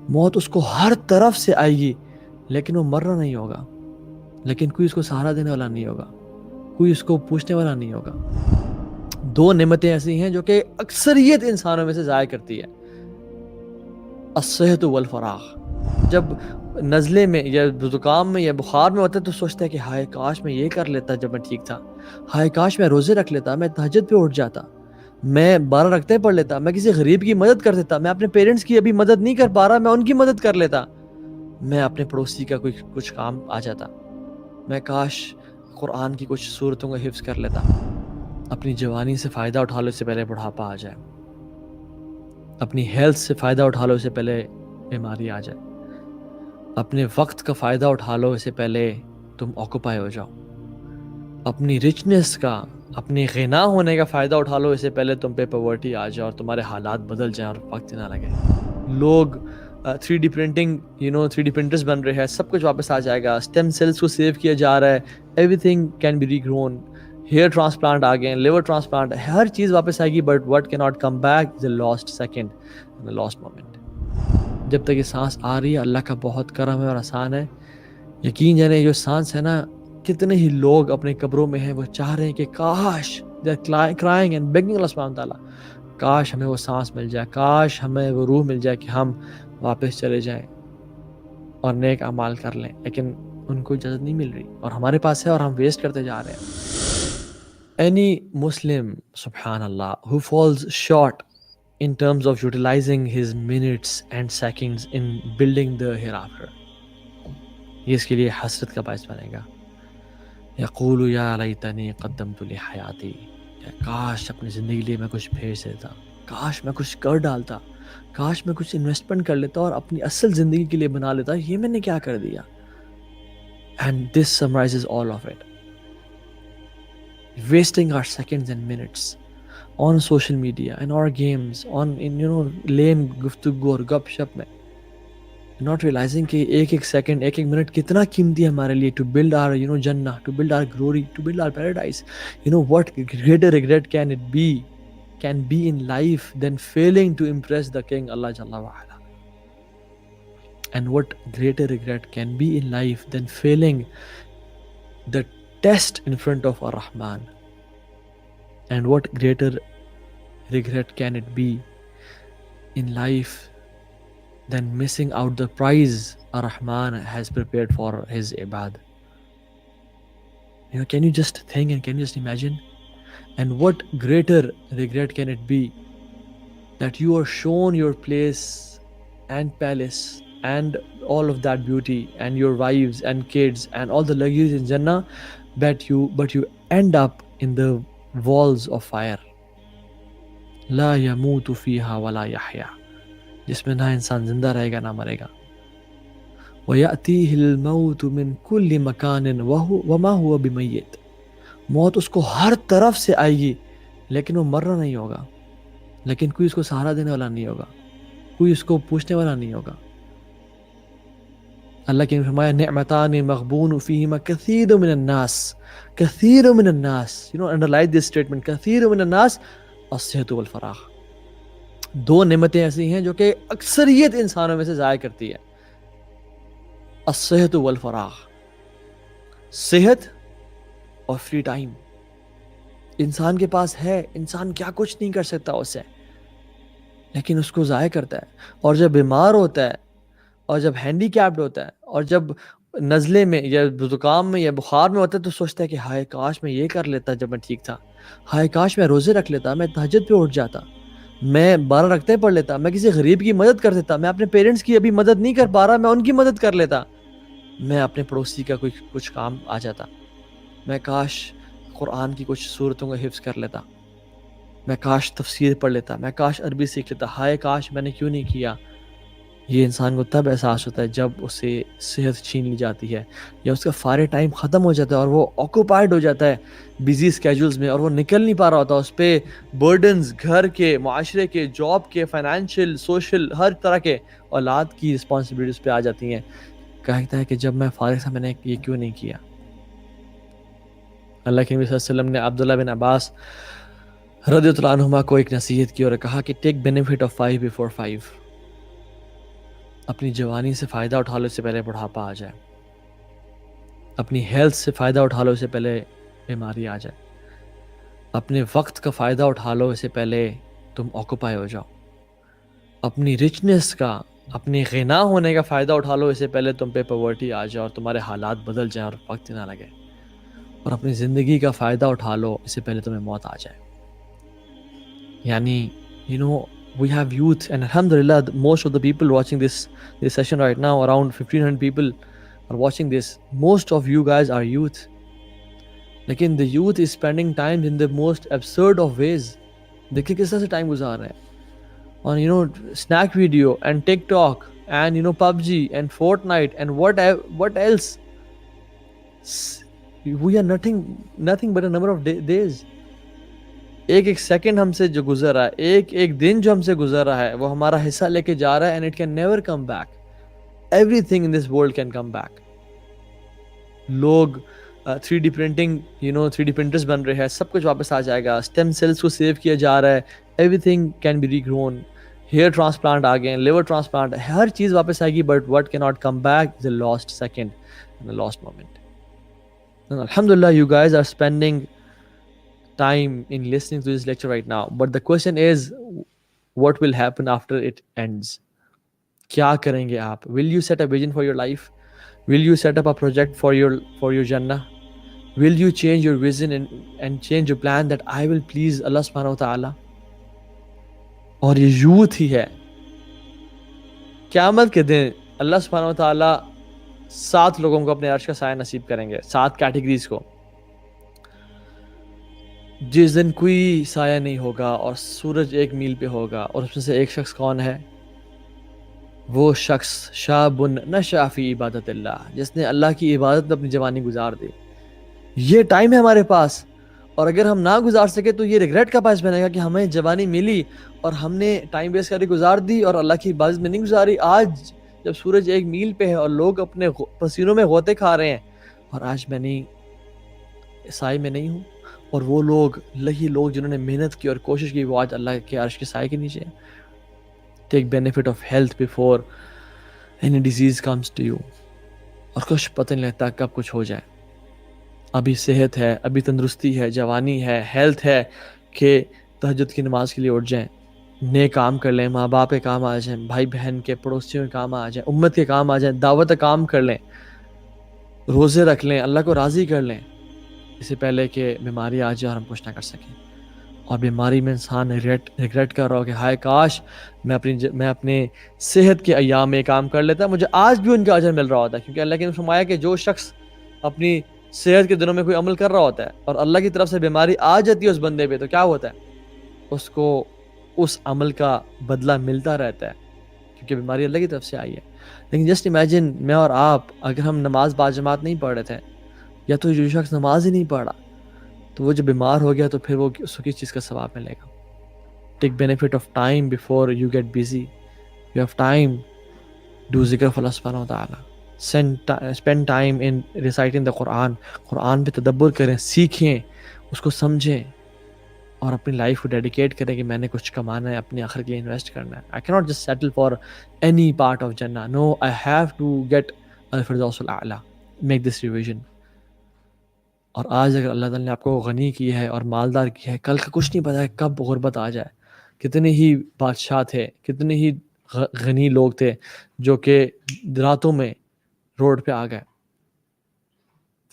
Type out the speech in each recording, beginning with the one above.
موت اس کو ہر طرف سے آئے گی لیکن وہ مرنا نہیں ہوگا، لیکن کوئی اس کو سہارا دینے والا نہیں ہوگا، کوئی اس کو پوچھنے والا نہیں ہوگا۔ دو نعمتیں ایسی ہیں جو کہ اکثریت انسانوں میں سے ضائع کرتی ہے، الصحت والفراغ۔ جب نزلے میں یا زکام میں یا بخار میں ہوتا ہے تو سوچتا ہے کہ ہائے کاش میں یہ کر لیتا جب میں ٹھیک تھا، ہائے کاش میں روزے رکھ لیتا، میں تہجد پہ اٹھ جاتا، میں 12 رکعتیں پڑھ لیتا، میں کسی غریب کی مدد کر دیتا، میں اپنے پیرنٹس کی ابھی مدد نہیں کر پا رہا، میں ان کی مدد کر لیتا، میں اپنے پڑوسی کا کچھ کام آ جاتا، میں کاش قرآن کی کچھ صورتوں کا حفظ کر لیتا۔ اپنی جوانی سے فائدہ اٹھا لو، اس سے پہلے بڑھاپا آ جائے۔ اپنی ہیلتھ سے فائدہ اٹھا لو، اس سے پہلے بیماری آ جائے۔ اپنے وقت کا فائدہ اٹھا لو، اس سے پہلے تم آکوپائی ہو جاؤ۔ اپنی رچنس کا، اپنی غنا ہونے کا فائدہ اٹھا لو، اس سے پہلے تم پہ پاورٹی آ جائے اور تمہارے حالات بدل جائیں اور وقت نہ لگے۔ لوگ 3D پرنٹنگ 3D پرنٹرز بن رہے ہیں، سب کچھ واپس آ جائے گا، اسٹیم سیلز کو سیو کیا جا رہا ہے، everything can be regrown, hair transplant آ گئے ہیں، لیور ٹرانسپلانٹ، ہر چیز واپس آئے گی، but what cannot come back is a last second, a last moment. جب تک یہ سانس آ رہی ہے اللہ کا بہت کرم ہے اور آسان ہے۔ یقین جانے جو سانس ہے نا، کتنے ہی لوگ اپنے قبروں میں ہیں، وہ چاہ رہے ہیں کہ کاش crying and begging اللہ سبحانہ تعالیٰ، کاش ہمیں وہ سانس مل جائے، کاش ہمیں وہ روح مل جائے کہ ہم واپس چلے جائیں اور نیک اعمال کر لیں، لیکن ان کو اجازت نہیں مل رہی اور ہمارے پاس ہے اور ہم ویسٹ کرتے جا رہے ہیں۔ Any Muslim سبحان اللہ who falls short in terms of utilizing his minutes and seconds in building the hereafter، یہ اس کے لیے حسرت کا باعث بنے گا۔ یقول یا لیتنی قدمت لحیاتی، کاش اپنی زندگی لیے میں کچھ بھیج دیتا، کاش میں کچھ کر ڈالتا، کاش میں کچھ انویسٹمنٹ کر لیتا اور اپنی اصل زندگی کے لیے بنا لیتا، یہ میں نے کیا کر دیا۔ And this summarises all of it, wasting our seconds and minutes on social media, in our games, on in lame گفتگو اور گپ شپ میں، not realizing کہ ایک ایک سیکنڈ، ایک ایک منٹ کتنا قیمتی ہے ہمارے لیے to build our جنہ، to build our glory, to build our paradise. What greater regret can be in life than failing to impress the King Allah Jalla wa Ala. And what greater regret can be in life than failing the test in front of Ar-Rahman. And what greater regret can it be in life than missing out the prize Ar-Rahman has prepared for his ibad. Can you just think and can you just imagine? And what greater regret can it be that you are shown your place and palace and all of that beauty and your wives and kids and all the luxuries in Jannah, but you end up in the walls of fire. La yamutu fiha wa la yahya، جس میں نہ انسان زندہ رہے گا نہ مرے گا۔ وَيَأْتِيهِ الْمَوْتُ مِنْ كُلِّ مَكَانٍ وَمَا هُوَ بِمَيِّتٍ، موت اس کو ہر طرف سے آئے گی لیکن وہ مرنا نہیں ہوگا، لیکن کوئی اس کو سہارا دینے والا نہیں ہوگا، کوئی اس کو پوچھنے والا نہیں ہوگا۔ اللہ کی نے فرمایا نعمتان مغبون فیہما کثیر من الناس، کثیر من الناس، underline this statement، کثیر من الناس، الصحت والفراغ۔ دو نعمتیں ایسی ہیں جو کہ اکثریت انسانوں میں سے ضائع کرتی ہے، الصحت والفراغ، صحت اور فری ٹائم۔ انسان کے پاس ہے، انسان کیا کچھ نہیں کر سکتا اسے، لیکن اس کو ضائع کرتا ہے، اور جب بیمار ہوتا ہے اور جب ہینڈی کیپڈ ہوتا ہے اور جب نزلے میں یا زکام میں یا بخار میں ہوتا ہے تو سوچتا ہے کہ ہائے کاش میں یہ کر لیتا جب میں ٹھیک تھا، ہائے کاش میں روزے رکھ لیتا، میں تہجد پہ اٹھ جاتا، میں 12 رکعتیں پڑھ لیتا، میں کسی غریب کی مدد کر دیتا، میں اپنے پیرنٹس کی ابھی مدد نہیں کر پا رہا، میں ان کی مدد کر لیتا، میں اپنے پڑوسی کا کچھ کام آ جاتا، میں کاش قرآن کی کچھ صورتوں کا حفظ کر لیتا، میں کاش تفسیر پڑھ لیتا، میں کاش عربی سیکھ لیتا، ہائے کاش میں نے کیوں نہیں کیا۔ یہ انسان کو تب احساس ہوتا ہے جب اسے صحت چھین لی جاتی ہے یا اس کا فارغ ٹائم ختم ہو جاتا ہے اور وہ آکوپائڈ ہو جاتا ہے بیزی اسکیجولز میں اور وہ نکل نہیں پا رہا ہوتا، اس پہ برڈنز گھر کے، معاشرے کے، جاب کے، فائنینشیل، سوشل، ہر طرح کے اولاد کی رسپانسبلٹیز پہ آ جاتی ہیں۔ کہتا ہے کہ جب میں فارغ تھا میں نے یہ کیوں نہیں کیا۔ اللہ کے نبی صلی اللہ علیہ وسلم نے عبداللہ بن عباس رضی اللہ عنہما کو ایک نصیحت کی اور کہا کہ ٹیک بینیفٹ آف 5 before 5۔ اپنی جوانی سے فائدہ اٹھا لو اس سے پہلے بڑھاپا آ جائے. اپنی ہیلتھ سے فائدہ اٹھا لو اس سے پہلے بیماری آ جائے. اپنے وقت کا فائدہ اٹھا لو اس سے پہلے تم آکوپائی ہو جاؤ. اپنی رچنس کا، اپنی غنا ہونے کا فائدہ اٹھا لو اس سے پہلے تم پہ پاورٹی آ جائے اور تمہارے حالات بدل جائیں اور وقت نہ لگے. اور اپنی زندگی کا فائدہ اٹھا لو اس سے پہلے تمہیں موت آ جائے. یعنی we have youth, and alhamdulillah most of the people watching this session right now, around 1500 people are watching this. Most of you guys are youth, لیکن the youth is spending time in the most absurd of ways. دیکھیں کس طرح سے time گزار رہے ہیں on snack video and TikTok and PUBG and Fortnite and what else. We are nothing but a number of days. ایک second ہم سے جو گزر رہا ہے، ایک دن جو ہم سے گزر رہا ہے وہ ہمارا حصہ لے کے جا رہا ہے، and it can never come back. Everything in this world can come back. لوگ 3D پرنٹنگ 3D پرنٹرز بن رہے ہیں، سب کچھ واپس آ جائے گا. اسٹیم سیلز کو سیو کیا جا رہا ہے، everything can be regrown. Hair transplant آ گئے، لیور ٹرانسپلانٹ، ہر چیز واپس آئے گی. But what cannot come back is the lost second and the lost moment. And alhamdulillah you guys are spending time in listening to this lecture right now, but the question is what will happen after it ends. کیا کریں گے آپ؟ will you set a vision for your life? will you set up a project for your jannah? will you change your vision and change your plan that I will please Allah subhanahu wa ta'ala? اور یہ youth ہی ہے. قیامت کے دن اللہ سبحانہ و تعالیٰ 7 لوگوں کو اپنے عرش کا سایہ نصیب کریں گے، 7 کیٹیگریز کو. جس دن کوئی سایہ نہیں ہوگا اور سورج 1 میل پہ ہوگا، اور اس میں سے ایک شخص کون ہے؟ وہ شخص شاب نشأ فی عبادت اللہ، جس نے اللہ کی عبادت میں اپنی جوانی گزار دی. یہ ٹائم ہے ہمارے پاس، اور اگر ہم نہ گزار سکے تو یہ ریگریٹ کا باعث بنے گا کہ ہمیں جوانی ملی اور ہم نے ٹائم ویسٹ کر کے گزار دی اور اللہ کی عبادت میں نہیں گزاری. آج جب سورج 1 میل پہ ہے اور لوگ اپنے پسینوں میں غوطے کھا رہے ہیں، اور آج میں نہیں سائے میں نہیں ہوں، اور وہ لوگ جنہوں نے محنت کی اور کوشش کی وہ آج اللہ کے عرش کے سائے کے نیچے ہیں. Take benefit of health before any disease comes to you. اور کچھ پتہ نہیں لگتا کب کچھ ہو جائے. ابھی صحت ہے، ابھی تندرستی ہے، جوانی ہے، ہیلتھ ہے کہ تہجد کی نماز کے لیے اٹھ جائیں، نیک کام کر لیں، ماں باپ کے کام آ جائیں، بھائی بہن کے، پڑوسیوں کے کام آ جائیں، امت کے کام آ جائیں، دعوت کا کام کر لیں، روزے رکھ لیں، اللہ کو راضی کر لیں، اس سے پہلے کہ بیماری آ جائے اور ہم کچھ نہ کر سکیں. اور بیماری میں انسان ریگریٹ کر رہا ہو کہ ہائے کاش میں اپنے صحت کے ایام میں کام کر لیتا، مجھے آج بھی ان کا اجر مل رہا ہوتا. کیونکہ اللہ نے فرمایا کہ جو شخص اپنی صحت کے دنوں میں کوئی عمل کر رہا ہوتا ہے اور اللہ کی طرف سے بیماری آ جاتی ہے اس بندے پہ، تو کیا ہوتا ہے؟ اس کو اس عمل کا بدلہ ملتا رہتا ہے، کیونکہ بیماری اللہ کی طرف سے آئی ہے. لیکن جسٹ امیجن میں اور آپ اگر ہم نماز باجماعت نہیں پڑھ رہے تھے، یا تو جو شخص نماز ہی نہیں پڑھا، تو وہ جو بیمار ہو گیا تو پھر وہ اس کو کس چیز کا ثواب ملے گا؟ Take benefit of time before you get busy. You have time, do ذکر آف اللہ سبحانہ و تعالیٰ. spend time in reciting the قرآن پہ تدبر کریں، سیکھیں، اس کو سمجھیں، اور اپنی لائف کو ڈیڈیکیٹ کریں کہ میں نے کچھ کمانا ہے، اپنی آخرت کے لیے انویسٹ کرنا ہے. I cannot just settle for any part of Jannah. No, I have to get الفردوس الاعلیٰ. Make this revision. اور آج اگر اللہ تعالیٰ نے آپ کو غنی کی ہے اور مالدار کی ہے، کل کا کچھ نہیں پتا ہے کب غربت آ جائے. کتنے ہی بادشاہ تھے، کتنے ہی غنی لوگ تھے جو کہ راتوں میں روڈ پہ آ گئے.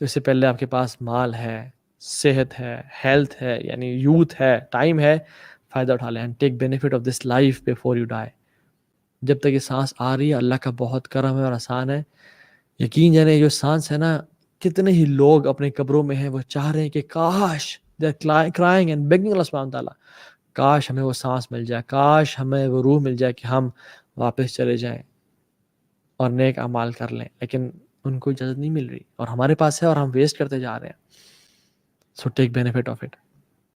تو اس سے پہلے آپ کے پاس مال ہے، صحت ہے، ہیلتھ ہے، یعنی یوتھ ہے، ٹائم ہے، فائدہ اٹھا لیں. Take benefit of this life before you die. جب تک یہ سانس آ رہی ہے اللہ کا بہت کرم ہے اور آسان ہے. یقین جانے جو سانس ہے نا، کتنے ہی لوگ اپنے قبروں میں ہیں، وہ چاہ رہے ہیں کہ کاش crying and begging اللہ سبحانہ تعالیٰ، کاش ہمیں وہ سانس مل جائے، کاش ہمیں وہ روح مل جائے کہ ہم واپس چلے جائیں اور نیک اعمال کر لیں. لیکن ان کو اجازت نہیں مل رہی، اور ہمارے پاس ہے اور ہم ویسٹ کرتے جا رہے ہیں. سو ٹیک بینیفٹ آف اٹ.